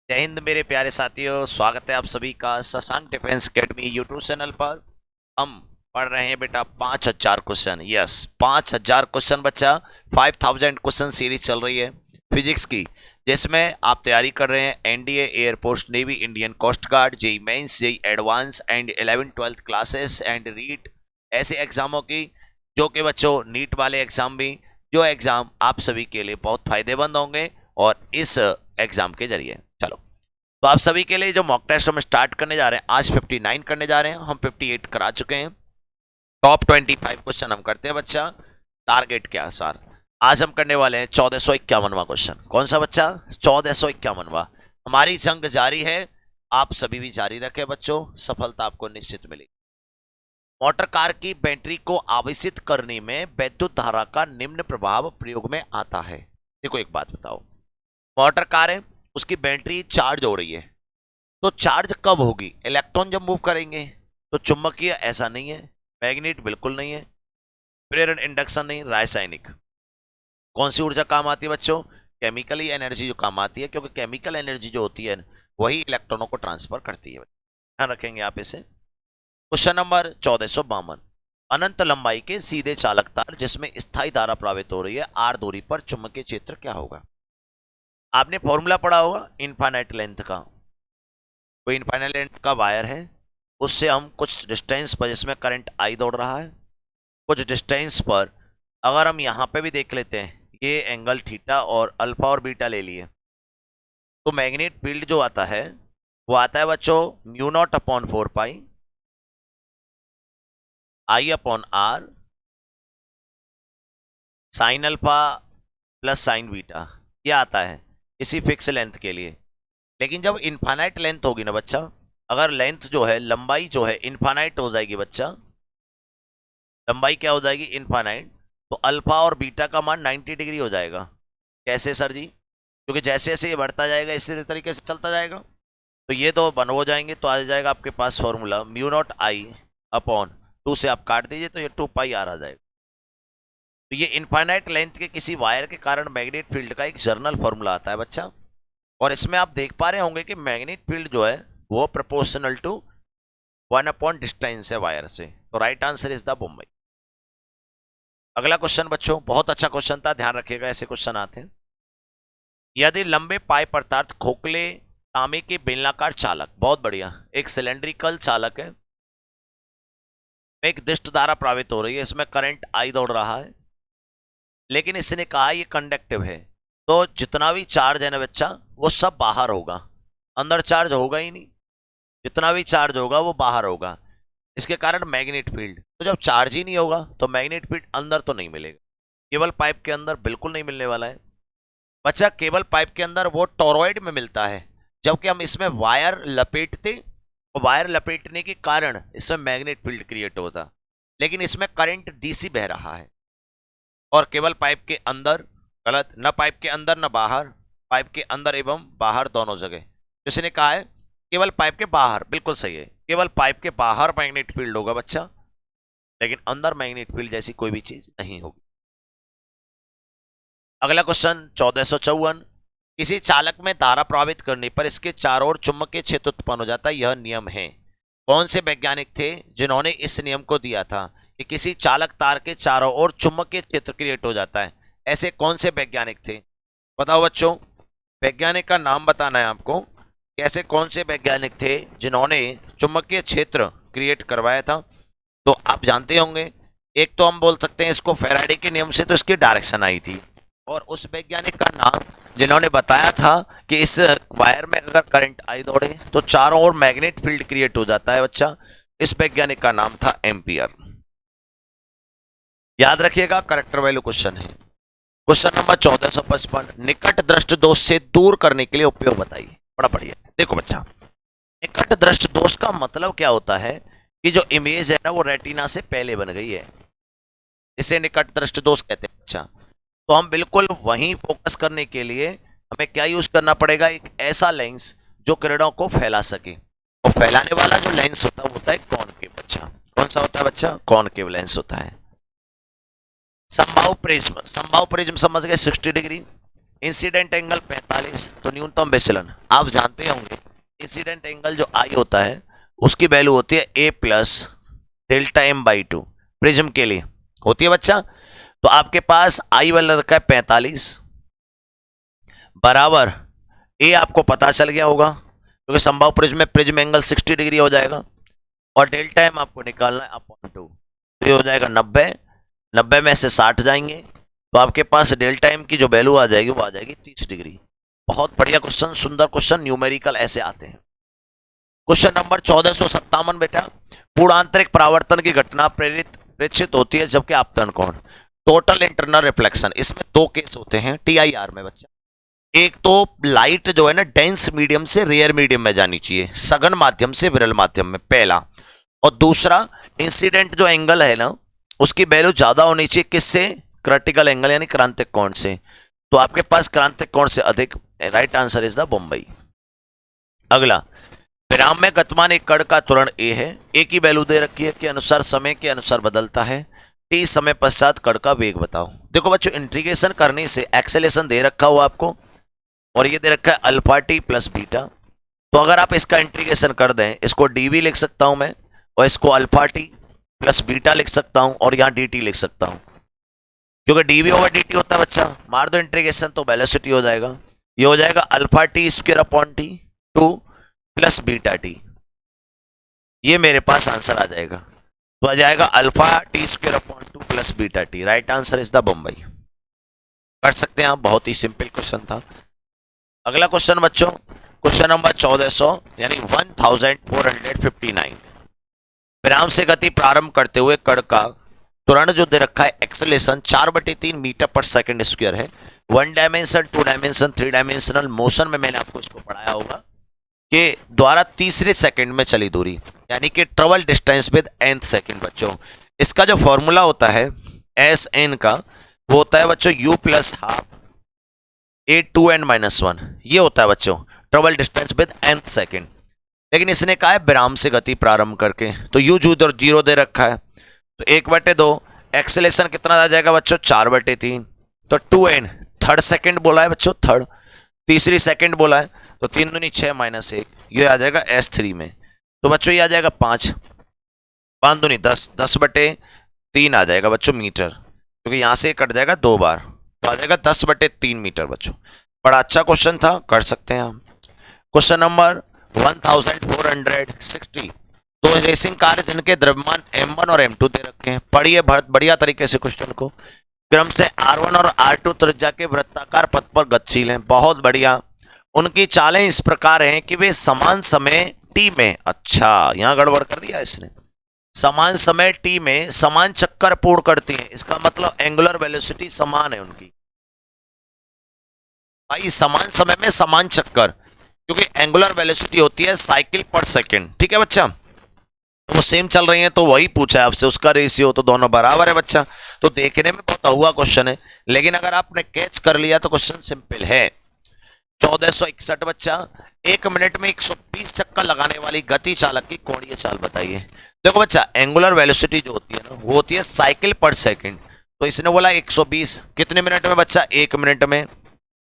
जय हिंद मेरे प्यारे साथियों, स्वागत है आप सभी का Shashank defence academy YouTube channel पर। हम पढ़ रहे हैं बेटा 5000 क्वेश्चन। यस, 5000 क्वेश्चन बच्चा। 5000 क्वेश्चन सीरीज चल रही है फिजिक्स की, जिसमें आप तैयारी कर रहे हैं NDA, air force, navy, Indian coast guard, JEE mains, JEE advance and 11th-12th classes and REET, ऐसे एग्जामों की जो कि बच्चों नीट वाले एग्जाम भी, जो एग्जाम आप सभी के लिए बहुत फायदेमंद होंगे। और इस एग्जाम के जरिए चलो, तो आप सभी के लिए जो मॉक टेस्ट हम स्टार्ट करने जा रहे हैं, आज 59 करने जा रहे हैं। हम 58 करा चुके हैं। टॉप 25 क्वेश्चन हम करते हैं बच्चा टारगेट के अनुसार। आज हम करने वाले हैं 1451वां क्वेश्चन। कौन सा बच्चा? 1451वां। हमारी जंग जारी है, आप सभी भी जारी रखें बच्चों, सफलता आपको निश्चित मिलेगी। मोटर कार की बैटरी को आवेशित करने में विद्युत धारा का निम्न प्रभाव प्रयोग में आता है। देखो एक बात बताओ, मोटर कार है, उसकी बैटरी चार्ज हो रही है, तो चार्ज कब होगी? इलेक्ट्रॉन जब मूव करेंगे। तो चुंबकीय ऐसा नहीं है, मैग्नेट बिल्कुल नहीं है, प्रेरण इंडक्शन नहीं, रासायनिक। कौन सी ऊर्जा काम आती है बच्चों? केमिकली एनर्जी जो काम आती है, क्योंकि केमिकल एनर्जी जो होती है वही इलेक्ट्रॉनों को ट्रांसफर करती है। ध्यान रखेंगे आप इसे। Question number 1452। अनंत लंबाई के सीधे चालक तार जिसमें स्थायी धारा प्रवाहित हो रही है, आर दूरी पर चुंबकीय क्षेत्र क्या होगा? आपने फॉर्मूला पढ़ा होगा इनफाइनाइट लेंथ का। कोई इनफाइनाइट लेंथ का वायर है, उससे हम कुछ डिस्टेंस पर, जिसमें करंट आई दौड़ रहा है, कुछ डिस्टेंस पर अगर हम यहाँ पे भी देख लेते हैं, ये एंगल थीटा और अल्फा और बीटा ले लिए, तो मैग्नेट फील्ड जो आता है वो आता है बच्चों mu naught upon 4 pi I upon R sine alpha plus sine beta, ये आता है इसी फिक्स लेंथ के लिए। लेकिन जब इनफाइनाइट लेंथ होगी ना बच्चा, अगर लेंथ जो है, लंबाई जो है इनफाइनाइट हो जाएगी बच्चा, लंबाई क्या हो जाएगी? इनफाइनाइट, तो अल्फा और बीटा का मान 90 डिग्री हो जाएगा। कैसे सर जी? क्योंकि जैसे जैसे ये बढ़ता जाएगा इसी तरीके से चलता जाएगा, तो ये तो बन हो जाएंगे, तो आ जाएगा आपके पास formula mu not I upon 2 से आप काट दीजिए तो ये 2 पाई आर आ जाएगा। तो ये इनफाइनाइट लेंथ के किसी वायर के कारण मैग्नेट फील्ड का एक जर्नल फॉर्मूला आता है बच्चा। और इसमें आप देख पा रहे होंगे कि मैग्नेट फील्ड जो है वो प्रोपोर्शनल टू 1/डिस्टेंस है वायर से। तो right answer is the Mumbai. अगला क्वेश्चन बच्चों बहुत अच्छा क्वेश्चन था, ध्यान रखिएगा, ऐसे क्वेश्चन आते हैं। यदि लंबे पाइप अर्थात खोखले तांबे के बेलनाकार चालक, बहुत बढ़िया, एक सिलेंड्रिकल चालक है, एक दिष्ट धारा प्रवाहित हो रही है, इसमें करंट आई दौड़ रहा है, लेकिन इसने कहा ये कंडक्टिव है, तो जितना भी चार्ज है ना बच्चा वो सब बाहर होगा, अंदर चार्ज होगा ही नहीं। जितना भी चार्ज होगा वो बाहर होगा। इसके कारण मैग्नेट फील्ड, तो जब चार्ज ही नहीं होगा तो मैग्नेट फील्ड अंदर तो नहीं मिलेगा, केवल पाइप के अंदर बिल्कुल नहीं मिलने वाला है बच्चा। केवल पाइप के अंदर वो टोरॉइड में मिलता है, जबकि हम इसमें वायर लपेटते, और वायर लपेटने के कारण इसमें मैग्नेट फील्ड क्रिएट होता, लेकिन इसमें करंट डीसी बह रहा है। और केवल पाइप के अंदर, गलत, न पाइप के अंदर न बाहर, पाइप के अंदर एवं बाहर दोनों जगह। जिसने कहा है केवल पाइप के बाहर, बिल्कुल सही है, केवल पाइप के बाहर मैग्नेट फील्ड होगा बच्चा, लेकिन अंदर मैग्नेट फील्ड जैसी कोई भी चीज नहीं होगी। अगला क्वेश्चन 1454। किसी चालक में धारा प्रवाहित करने पर इसके चारों ओर चुंबकीय क्षेत्र उत्पन्न हो जाता है, यह नियम है। कौन से वैज्ञानिक थे जिन्होंने इस नियम को दिया था कि किसी चालक तार के चारों ओर चुंबकीय क्षेत्र क्रिएट हो जाता है? ऐसे कौन से वैज्ञानिक थे? बताओ बच्चों, वैज्ञानिक का नाम बताना है आपको। ऐसे कौन से वैज्ञानिक थे जिन्होंने चुंबकीय क्षेत्र क्रिएट करवाया था? तो आप जानते होंगे, एक तो हम बोल सकते हैं इसको फैराडे के नियम से तो इसकी डायरेक्शन आई थी, और उस वैज्ञानिक का नाम जिन्होंने बताया था कि इस वायर में अगर करंट आई दौड़े तो चारों ओर मैग्नेट फील्ड क्रिएट हो जाता है बच्चा, इस वैज्ञानिक का नाम था एम्पियर। याद रखिएगा, करेक्टर वैल्यू क्वेश्चन है। Question number 1455। निकट दृष्टि दोष से दूर करने के लिए उपयोग बताइए। बड़ा बढ़िया, देखो बच्चा, निकट दृष्टि दोष का मतलब क्या होता है कि जो इमेज है ना वो रेटिना से पहले बन गई है, इसे निकट दृष्टि दोष कहते हैं बच्चा। तो हम बिल्कुल वहीं फोकस करने के लिए हमें क्या यूज करना पड़ेगा? एक ऐसा लेंस जो किरणों को फैला सके, और फैलाने वाला जो लेंस होता है वो होता है कॉनकेव बच्चा। कौन सा होता है बच्चा? कॉनकेव लेंस होता है। समबाहु प्रिज्म, समबाहु प्रिज्म समझ गए, 60 डिग्री। इंसिडेंट एंगल 45, तो न्यूनतम विचलन आप जानते होंगे, इंसिडेंट एंगल जो आई होता है उसकी वैल्यू होती है A plus delta M by 2 prism के लिए होती है बच्चा। तो आपके पास आई वाला रखा है 45 बराबर ए, आपको पता चल गया होगा क्योंकि संभव प्रिज्म में प्रिज्म एंगल 60 डिग्री हो जाएगा, और डेल्टा एम आपको निकालना है अपॉन 2, तो ये हो जाएगा 90, 90 में से 60 जाएंगे तो आपके पास डेल्टा एम की जो वैल्यू आ जाएगी वो आ जाएगी 30 डिग्री। बहुत बढ़िया क्वेश्चन, सुंदर क्वेश्चन, न्यूमेरिकल ऐसे आते हैं। क्वेश्चन नंबर 1457 बेटा, पूर्णांतरिक परावर्तन की घटना प्रेक्षित होती है जबकि आपतन कोण टोटल इंटरनल रिफ्लेक्शन, इसमें दो केस होते हैं टीआईआर में बच्चा। एक तो लाइट जो है ना डेंस मीडियम से रेयर मीडियम में जानी चाहिए, सघन माध्यम से विरल माध्यम में, पहला। और दूसरा इंसिडेंट जो एंगल है ना उसकी वैल्यू ज्यादा होनी चाहिए, किससे? क्रिटिकल एंगल यानी क्रांतिक कोण से। तो आपके पास क्रांतिक कोण से अधिक, right answer is the Bombay. अगला, विराम में गतिमान एक कण का त्वरण ए है, ए की वैल्यू दे रखी है के अनुसार समय के अनुसार बदलता है, टी समय पश्चात कण का वेग बताओ। देखो बच्चों, इंटीग्रेशन करने से एक्सेलेरेशन दे रखा हुआ आपको, और ये दे रखा है अल्फा टी प्लस बीटा। तो अगर आप इसका इंटीग्रेशन कर दें, इसको डीवी लिख सकता हूं मैं, और इसको अल्फा टी प्लस बीटा लिख सकता हूं, और यहां डी टी लिख सकता हूं, क्योंकि डीवी ओवर डी टी होता है बच्चा, मार दो इंटीग्रेशन तो वेलोसिटी हो जाएगा। ये हो जाएगा alpha T square upon T 2 plus beta T, ये मेरे पास आंसर आ जाएगा। तो आ जाएगा alpha T square upon 2 plus beta T, right answer is the Bombay. कर सकते हैं आप, बहुत ही सिंपल क्वेश्चन था। अगला क्वेश्चन बच्चों, क्वेश्चन नंबर 1400 यानी 1459, विराम से गति प्रारंभ करते हुए कण का त्वरण जो दे रखा है एक्सेलेरेशन 4/3 मीटर पर सेकंड स्क्वायर है। 1 डायमेंशन, 2 डायमेंशन, 3 डायमेंशनल मोशन में मैंने आपको इसको पढ़ाया होगा के द्वारा तीसरे सेकंड में चली दूरी, यानी कि travel distance with nth second. बच्चों इसका जो फॉर्मूला होता है एस एन का, वो होता है बच्चों u प्लस हाफ ए 2n-1, ये होता है बच्चों travel distance with nth second. लेकिन इसने कहा है विराम से गति प्रारंभ करके, तो u जो जीरो दे रखा है, तो 1/2 एक्सेलेरेशन कितना आ जाएगा बच्चों 4/3, तो 2n थर्ड सेकंड बोला है बच्चों, थर्ड तीसरी सेकंड बोला है, तो 3 दूनी 6 माइनस 1, ये आ जाएगा S3 में। तो बच्चों ये आ जाएगा 5, 5 दूनी 10, 10/3 आ जाएगा बच्चों मीटर, क्योंकि यहां से कट जाएगा 2 बार, तो आ जाएगा 10/3 मीटर। बच्चों बड़ा अच्छा क्वेश्चन था, कर सकते हैं हम। क्वेश्चन नंबर 1460, दो रेसिंग कार जिनके द्रव्यमान M1 और M2 दे रखे हैं, पढ़िए बढ़िया तरीके से क्वेश्चन को। क्रम से R1 और R2 त्रिज्या के वृत्ताकार पथ पर गतिशील हैं, बहुत बढ़िया। उनकी चालें इस प्रकार हैं कि वे समान समय t में, अच्छा यहां गड़बड़ कर दिया इसने, समान समय t में समान चक्कर पूर्ण करती हैं, इसका मतलब एंगुलर वेलोसिटी समान है उनकी। भाई समान समय में समान चक्कर, क्योंकि एंगुलर वेलोसिटी होती है साइकिल पर सेकंड, ठीक है बच्चा। तो वो सेम चल रही है, तो वही पूछा है आपसे, उसका रेशियो तो दोनों बराबर है बच्चा। तो देखने में बहुत हुआ क्वेश्चन है, लेकिन अगर आपने कैच कर लिया तो क्वेश्चन सिंपल है। 1461 बच्चा, 1 मिनट में 120 चक्कर लगाने वाली गति चालक की कोणीय चाल बताइए। देखो बच्चा, एंगुलर वेलोसिटी जो होती है ना, वो होती है साइकिल पर सेकंड, तो इसने बोला 120 कितने मिनट में बच्चा, 1 मिनट में।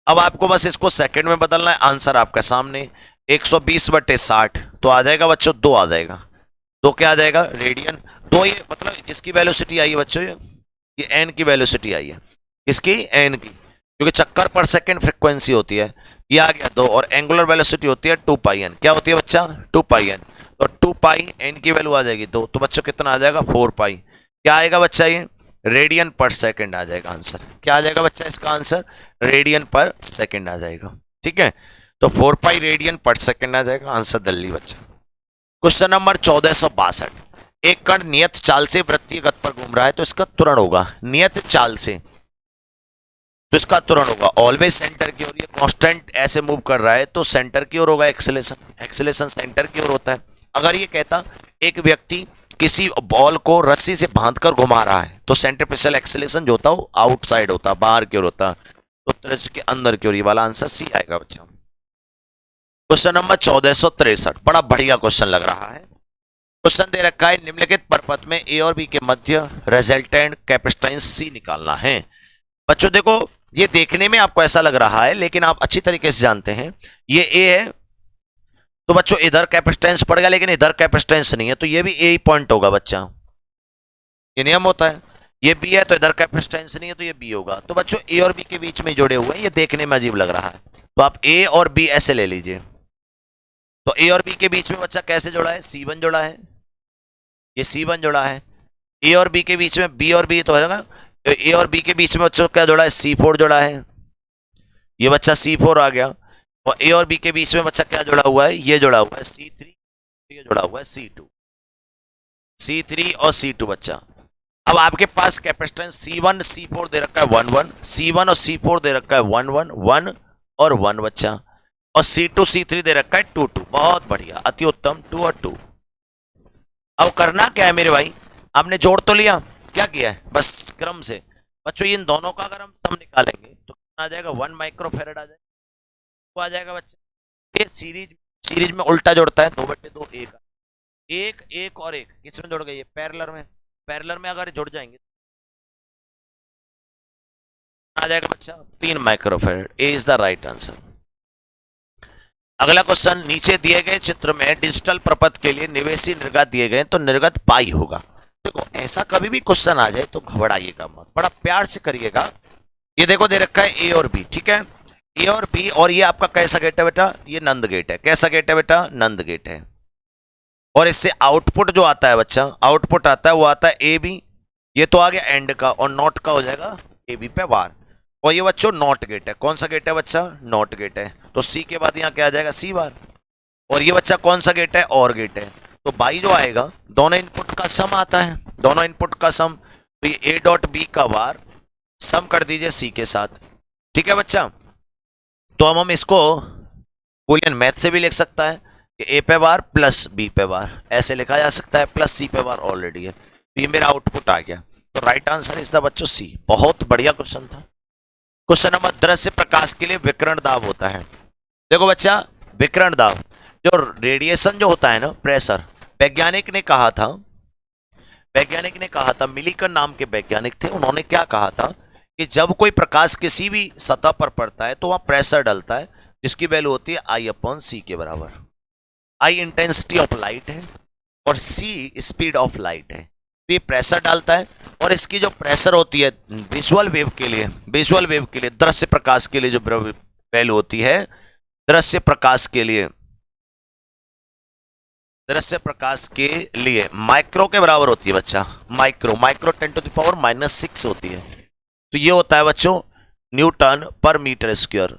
अब आपको बस इसको सेकंड में बदलना है, आंसर आपका सामने 120/60, तो आ जाएगा बच्चों 2 आ जाएगा, तो क्या आ जाएगा रेडियन 2, ये मतलब जिसकी वेलोसिटी आई है बच्चों, ये एन की वेलोसिटी आई है, इसकी एन की, क्योंकि चक्कर पर सेकंड फ्रीक्वेंसी होती है, ये आ गया 2, और एंगुलर वेलोसिटी होती है 2πn, क्या होती है बच्चा 2πn, तो 2πn की वैल्यू आ जाएगी 2, तो बच्चों कितना आ जाएगा 4π, क्या आएगा बच्चा ये रेडियन पर सेकंड आ जाएगा आंसर। क्या आ जाएगा बच्चा इसका आंसर, रेडियन पर सेकंड आ जाएगा, ठीक है। तो 4π रेडियन पर सेकंड आ जाएगा, आंसर दिल्ली बच्चा। क्वेश्चन नंबर 1462, एक कण नियत चाल से वृत्तीय गति पर घूम रहा है, तो इसका त्वरण होगा नियत चाल से, तो इसका त्वरण होगा ऑलवेज सेंटर की ओर, ये कांस्टेंट ऐसे मूव कर रहा है तो सेंटर की ओर होगा एक्सेलेरेशन, एक्सेलेरेशन सेंटर की ओर होता है। अगर ये कहता एक व्यक्ति किसी बॉल को रस्सी से बांधकर घुमा रहा है, तो सेंट्रीफ्यूगल एक्सेलेरेशन जो होता है वो आउटसाइड होता, बाहर की ओर होता, तो त्रिज्या के अंदर की ओर, ये वाला आंसर सी आएगा बच्चा। क्वेश्चन नंबर 1463, बड़ा बढ़िया क्वेश्चन लग रहा है। क्वेश्चन दे रखा है निम्नलिखित परपथ में ए और बी के मध्य रिजल्टेंट कैपेसिटेंस सी निकालना है। बच्चों देखो ये देखने में आपको ऐसा लग रहा है, लेकिन आप अच्छी तरीके से जानते हैं ये ए है, तो बच्चों इधर कैपेसिटेंस पड़ गया, लेकिन इधर कैपेसिटेंस नहीं है, तो ये भी ए ही पॉइंट होगा बच्चा, ये नियम होता है। ये बी है तो इधर कैपेसिटेंस नहीं है, तो ये बी होगा। तो बच्चों ए और बी के बीच में जुड़े हुए हैं, ये देखने में अजीब लग रहा है, तो आप ए और बी ऐसे ले लीजिए। तो ए और बी के बीच में बच्चा कैसे जुड़ा है, C1 जुड़ा है, ये C1 जुड़ा है। ए और बी के बीच में बी और बी तो है ना, ए और बी के बीच में बच्चों क्या जुड़ा है, C4 जुड़ा है, ये बच्चा C4 आ गया। और ए और बी के बीच में बच्चा क्या जुड़ा हुआ है, ये जुड़ा हुआ है C3, ये जुड़ा हुआ है C2, C3 और C2 बच्चा। अब आपके पास कैपेसिटेंस C1 C4 दे रखा है 1 1, C1 और C4 दे रखा है 1 1 1 और 1 बच्चा, और C2 C3 दे रखा है 2 2। बहुत बढ़िया, अति उत्तम, 2 और 2। अब करना क्या है मेरे भाई, आपने जोड़ तो लिया, क्या किया है, बस क्रम से बच्चों इन दोनों का अगर हम सम निकालेंगे तो कितना आ जाएगा, 1 माइक्रोफेरेड आ जाएगा, वो आ जाएगा बच्चे। ये सीरीज में उल्टा जोड़ता है, 2/2 एक एक और एक किस में जुड़ गए, ये पैरेलल में अगर जुड़ जाएंगे आ जाएगा बच्चा 3 microfarad. A is the right answer. अगला क्वेश्चन, नीचे दिए गए चित्र में डिजिटल प्रपत्र के लिए निवेशी निर्गत दिए गए, तो निर्गत पाई होगा। देखो ऐसा कभी भी क्वेश्चन आ जाए तो घबराइएगा मत, बड़ा प्यार से करिएगा। ये देखो दे रखा है ए और बी, ठीक है, ए और बी, और ये आपका कैसा गेट है बेटा, ये नंद गेट है। कैसा गेट है बेटा, नंद गेट है। और इससे आउटपुट जो आता है बच्चा, आउटपुट आता है वो आता है ए बी, ये तो आ गया एंड का, और नॉट का हो जाएगा ए बी पे वार। और ये बच्चों नॉट गेट है। कौन सा गेट है बच्चा, नॉट गेट है, तो सी के बाद यहाँ क्या आ जाएगा, सी बार। और ये बच्चा कौन सा गेट है, और गेट है, तो बाई जो आएगा दोनों इनपुट का सम आता है, दोनों इनपुट का सम, तो ये ए डॉट बी का वार सम कर दीजिए सी के साथ, ठीक है बच्चा। तो हम इसको बूलियन मैथ से भी लिख सकता है कि ए पे बार प्लस बी पे बार, ऐसे लिखा जा सकता है, प्लस सी पे बार ऑलरेडी है, तो ये मेरा आउटपुट आ गया। तो राइट आंसर इज द बच्चों सी। बहुत बढ़िया क्वेश्चन था। क्वेश्चन नंबर, दृश्य प्रकाश के लिए विकिरण दाब होता है। देखो बच्चा, विकिरण दाब जो रेडिएशन जो होता है ना, प्रेशर, वैज्ञानिक ने कहा था, मिलीकन नाम के वैज्ञानिक थे, उन्होंने क्या कहा था कि जब कोई प्रकाश किसी भी सतह पर पड़ता है तो वहां प्रेशर डलता है, जिसकी वैल्यू होती है I/C के बराबर। I इंटेंसिटी ऑफ लाइट है और C स्पीड ऑफ लाइट है, तो ये प्रेशर डालता है। और इसकी जो प्रेशर होती है विजुअल वेव के लिए, दृश्य प्रकाश के लिए जो वैल्यू होती है, दृश्य प्रकाश के लिए माइक्रो के बराबर होती है बच्चा, माइक्रो 10⁻⁻⁶ होती है। तो ये होता है बच्चों न्यूटन पर मीटर स्क्वायर,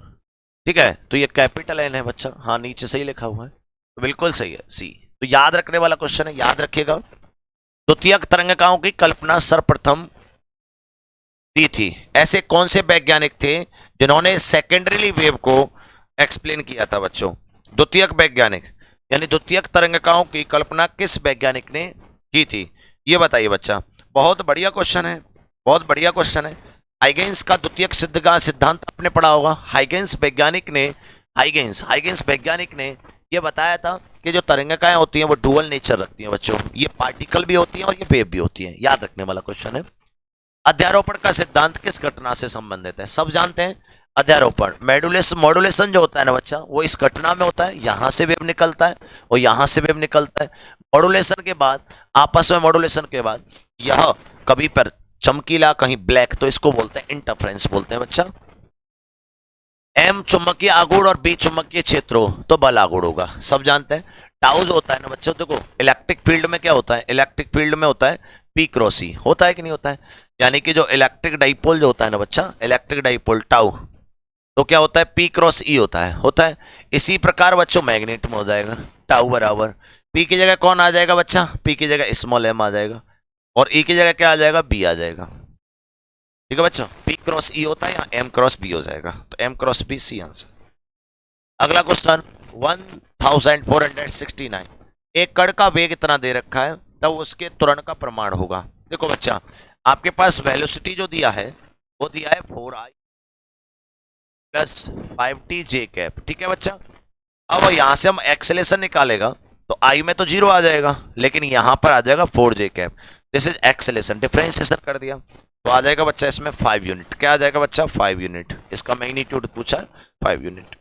ठीक है। तो ये कैपिटल एन है बच्चा, हाँ नीचे सही लिखा हुआ है, तो बिल्कुल सही है सी। तो याद रखने वाला क्वेश्चन है, याद रखिएगा। द्वितीयक तरंगिकाओं की कल्पना सर्वप्रथम दी थी। ऐसे कौन से वैज्ञानिक थे जिन्होंने सेकेंडरी वेव को एक्सप्लेन किया था बच्चों। द्वितीयक वैज्ञानिक यानी द्वितीयक तरंगिकाओं की कल्पना किस वैज्ञानिक ने की थी, ये बताइए बच्चा। बहुत बढ़िया क्वेश्चन है, बहुत बढ़िया क्वेश्चन है। हाइगेंस का द्वितीयक सिद्धांत आपने पढ़ा होगा। हाइगेंस वैज्ञानिक ने ये बताया था कि जो तरंगिकाएं होती हैं वो डुअल नेचर रखती हैं बच्चों, ये पार्टिकल भी होती हैं और ये वेव भी होती हैं। याद रखने वाला क्वेश्चन है। अध्यारोपण का सिद्धांत किस घटना से संबंधित है, सब जानते हैं। अध्यारोपण मॉड्यूलेशन जो होता है ना बच्चा, वो इस घटना में होता है, यहां से वेव निकलता है और यहां से वेव निकलता है। मॉड्यूलेशन के बाद आपस में मॉड्यूलेशन के बाद यह कभी पर चमकीला कहीं ब्लैक, तो इसको बोलते हैं इंटरफ्रेंस बोलते हैं बच्चा। एम चुंबकीय आघूर्ण और बी चुंबकीय क्षेत्र हो तो बल आघूर्ण होगा, सब जानते हैं। टाउ जो होता है ना बच्चों, देखो इलेक्ट्रिक फील्ड में क्या होता है, इलेक्ट्रिक फील्ड में होता है पी क्रॉस ई, होता है कि नहीं होता है। यानी कि जो इलेक्ट्रिक डाइपोल जो होता है ना बच्चा, इलेक्ट्रिक डाइपोल टाउ, तो क्या होता है पी क्रॉस ई होता है। इसी प्रकार बच्चों मैग्नेट में हो जाएगा, टाउ बराबर पी की जगह कौन आ जाएगा बच्चा, पी की जगह स्मॉल एम आ जाएगा और ई की जगह क्या आ जाएगा, बी आ जाएगा। ठीक है बच्चों, पी क्रॉस ई होता है या एम क्रॉस बी हो जाएगा, तो M cross B C answer. अगला क्वेश्चन 1469, एक कण का वेग इतना दे रखा है तब उसके त्वरण का प्रमाण होगा। देखो बच्चा, आपके पास वेलोसिटी जो दिया है वो दिया है 4i + 5t j कैप, ठीक है बच्चा। अब यहां से हम एक्सेलेरेशन निकालेगा तो i में तो 0 आ जाएगा, लेकिन यहां पर आ जाएगा 4j cap. This is acceleration, differentiation कर दिया तो आ जाएगा बच्चा इसमें 5 यूनिट। क्या आ जाएगा बच्चा? 5 यूनिट। इसका मैग्नीट्यूड पूछा है 5 यूनिट।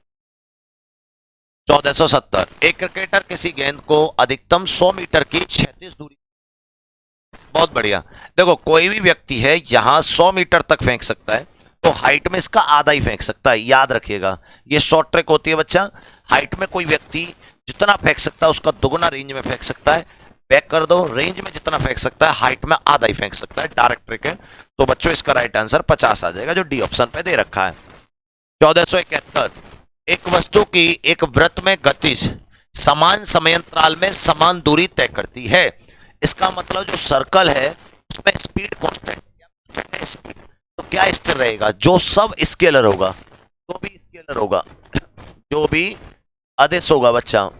1470, एक क्रिकेटर किसी गेंद को अधिकतम 100 मीटर की क्षैतिज दूरी, बहुत बढ़िया। देखो कोई भी व्यक्ति है यहां 100 मीटर तक फेंक सकता है, तो हाइट में इसका आधा ही फेंक सकता है, याद रखिएगा। ये शॉर्ट ट्रिक होती है बच्चा। हाइट में कोई व्यक्ति जितना फेंक सकता है उसका दुगुना रेंज में फेंक सकता है। बैक कर दो, रेंज में जितना फेंक सकता है हाइट में आधा ही फेंक सकता है, डायरेक्ट ट्रिक है। तो बच्चों इसका राइट आंसर 50 आ जाएगा, जो डी ऑप्शन पे दे रखा है। 1471, एक वस्तु की एक वृत्त में गतिज समान समयांतराल में समान दूरी तय करती है। इसका मतलब जो सर्कल है उसमें स्पीड कांस्टेंट है, स्पीड तो क्या स्थिर रहेगा? जो सब स्केलर होगा, जो भी स्केलर होगा, जो भी अदिश होगा बच्चा,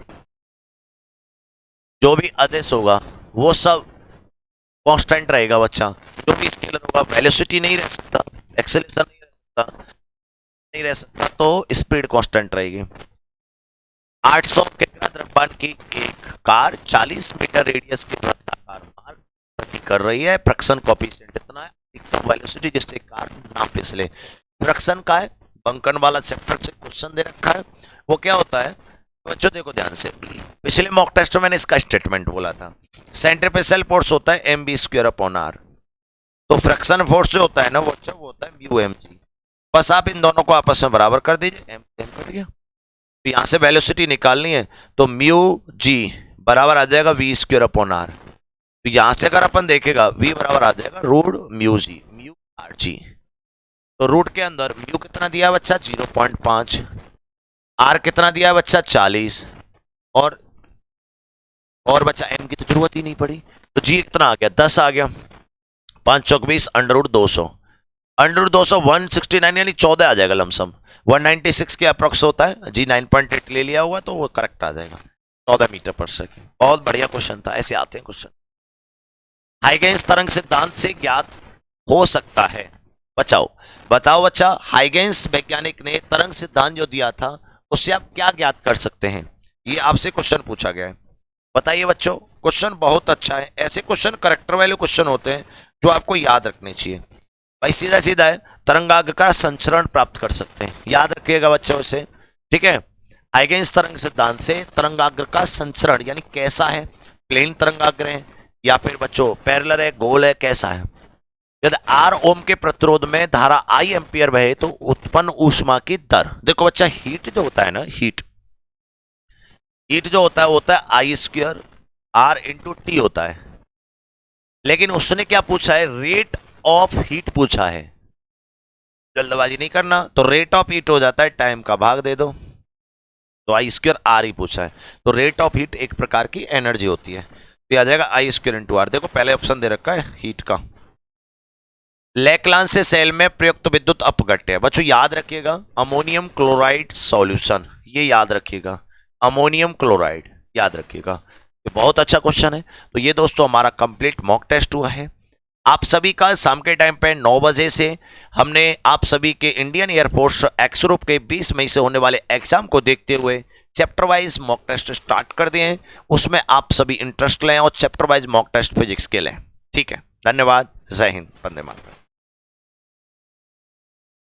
जो भी अदिश होगा वो सब कांस्टेंट रहेगा बच्चा। जो भी स्केलर होगा, वेलोसिटी नहीं रह सकता, एक्सेलरेशन नहीं रह सकता, नहीं रह सकता, तो स्पीड कांस्टेंट रहेगी। 800 के द्रव्यमान की एक कार 40 मीटर रेडियस के वृत्ताकार मार्ग गति कर रही है। फ्रिक्शन कोएफिशिएंट इतना है, अधिकतम वेलोसिटी जिससे कार ना फिसले। फ्रिक्शन का है, बंकन वाला चैप्टर से क्वेश्चन दे रखा है। वो क्या होता है बच्चों, देखो ध्यान से, पिछले मॉक टेस्ट में मैंने इसका स्टेटमेंट बोला था। सेंट्रीफ्यूगल फोर्स होता है mv²/r, तो फ्रिक्शन फोर्स जो होता है ना वो होता है μmg। बस आप इन दोनों को आपस में बराबर कर दीजिए, m कर दिया। तो यहां से वेलोसिटी निकालनी है तो μg बराबर आ जाएगा v²/r। तो यहां से अगर अपन देखेगा v बराबर आ जाएगा √μg। तो रूट के अंदर म्यू कितना दिया बच्चा? 0.5। आर कितना दिया बच्चा? 40। और बच्चा एम की तो जरूरत ही नहीं पड़ी, तो जी कितना आ गया? 10 आ गया। 5 चौक 20, √200, √200 169 यानी 14 आ जाएगा लमसम। 196 के अप्रोक्स होता है, जी 9.8 ले लिया हुआ तो वो करेक्ट आ जाएगा, 14 मीटर पर सेकंड। बहुत बढ़िया क्वेश्चन था, ऐसे आते हैं क्वेश्चन। हाइगेंस तरंग सिद्धांत से ज्ञात हो सकता है, बताओ बच्चा, हाइगेंस वैज्ञानिक ने तरंग सिद्धांत जो दिया था उससे आप क्या ज्ञात कर सकते हैं? ये आपसे क्वेश्चन पूछा गया है, बताइए बच्चों। क्वेश्चन बहुत अच्छा है, ऐसे क्वेश्चन करेक्टर वैल्यू क्वेश्चन होते हैं जो आपको याद रखने चाहिए। भाई सीधा सीधा है, तरंगाग्र का संचरण प्राप्त कर सकते हैं, याद रखिएगा बच्चों इसे, ठीक है। हाइगेंस तरंग सिद्धांत से तरंगाग्र का संचरण यानी कैसा है, प्लेन तरंगाग्र है या फिर बच्चों पैरेलल है, गोल है, कैसा है। यदि R ओम के प्रतिरोध में धारा I एम्पियर बहे तो उत्पन्न ऊष्मा की दर, देखो बच्चा हीट जो होता है ना, हीट जो होता है I²R × T होता है, लेकिन उसने क्या पूछा है? रेट ऑफ हीट पूछा है। जल्दबाजी नहीं करना, तो रेट ऑफ हीट हो जाता है टाइम का भाग दे दो, तो I²R ही पूछा है। तो रेट ऑफ हीट एक प्रकार की एनर्जी होती है, तो आ जाएगा I² × R। देखो पहले ऑप्शन दे रखा है हीट का। लेक्लांस से सेल में प्रयुक्त विद्युत अपघट्य, बच्चों याद रखिएगा अमोनियम क्लोराइड सॉल्यूशन, ये याद रखिएगा, अमोनियम क्लोराइड याद रखिएगा, ये बहुत अच्छा क्वेश्चन है। तो ये दोस्तों हमारा कंप्लीट मॉक टेस्ट हुआ है। आप सभी का शाम के टाइम पे 9 बजे से हमने आप सभी के इंडियन एयरफोर्स एक्सरूप के 20 मई से होने वाले एग्जाम को देखते हुए chapter wise mock test start कर दिए हैं। उसमें आप सभी इंटरेस्ट लें और chapter wise mock test physics के लें, ठीक है। धन्यवाद, जय हिंद, वंदे मातरम।